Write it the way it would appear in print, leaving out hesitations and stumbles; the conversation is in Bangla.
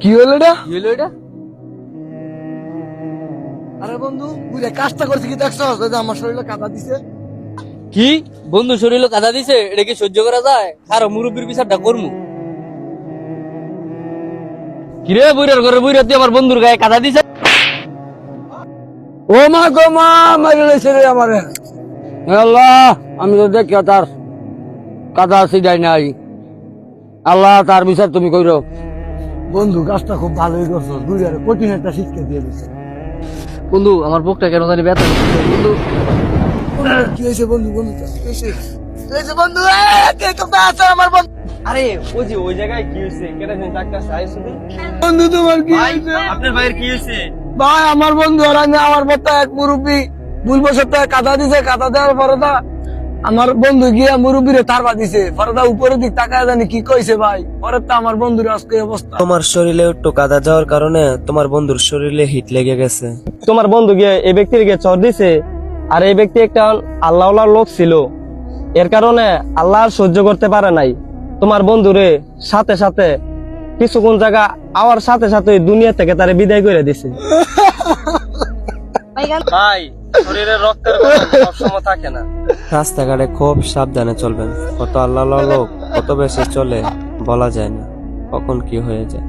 কি হলো এটা? কি হলো এটা? আরে বন্ধু বুঝে কাজটা করছি কি দেখছো যে আমার শরীরে কাদা দিছে? কি বন্ধু শরীরে কাদা দিছে? এটা কি সহ্য করা যায়? আর মুরব্বীর বিচারটা করমু। কিরে বুইরার ঘরে বুইরা তুই আমার বন্ধুর গায়ে কাদা দিছে? ও মা গো মা, মারি লাইছে রে আমারে। হে আল্লাহ, আমি তো দেখি তার কাদা সিডাই নাই। আল্লাহ তার বিচার তুমি কইরো। বন্ধু কাজটা খুব ভালোই করছো, দুইয়ারে কঠিন একটা শিক্ষা দিয়ে দিছে। বন্ধু আমার বুকটা কেন জানি ব্যথা করতেছে বন্ধু। কি হয়েছে বন্ধু? বন্ধু কি হয়েছে? কি হয়েছে বন্ধু? কে কোথায় আছে আমার বন্ধু? আরে ওই যে ওই জায়গায় কি হয়েছে? কেটে দিন ডাক্তার সাহেব শুধু। বন্ধু তোমার কি হয়েছে? আপনার ভাইয়ের কি হয়েছে? ভাই আমার বন্ধু আর আমি আমার পথে এক মুরব্বী ভুলবশত কাদা দিছে, কাদা দেওয়ার পরে দা আমার বন্ধু গিয়া মুরব্বীরে তারবা দিছে, পরে দা উপরের দিক তাকায় জানি কি কইছে ভাই, পরে তো আমার বন্ধুর আজকে এই অবস্থা। তোমার শরীরে একটু কাদা যাওয়ার কারণে তোমার বন্ধুর শরীরে হিট লেগে গেছে। তোমার বন্ধু গিয়ে এই ব্যক্তির গিয়ে চর দিছে, আর এই ব্যক্তি একটা আল্লাহওয়ালার লোক ছিল, এর কারণে আল্লাহ আর সহ্য করতে পারে নাই। তোমার বন্ধুরে সাথে সাথে কিছুক্ষণ জায়গা আওয়ার সাথে সাথে দুনিয়া থেকে তারে বিদায় করে দিছে। ভাই শরীরের রক্তের সবসময় থাকে না। রাস্তাঘাটে খুব সাবধানে চলবেন, কত আল্লাহ লোক কত বেশি চলে বলা যায় না, কখন কি হয়ে যায়।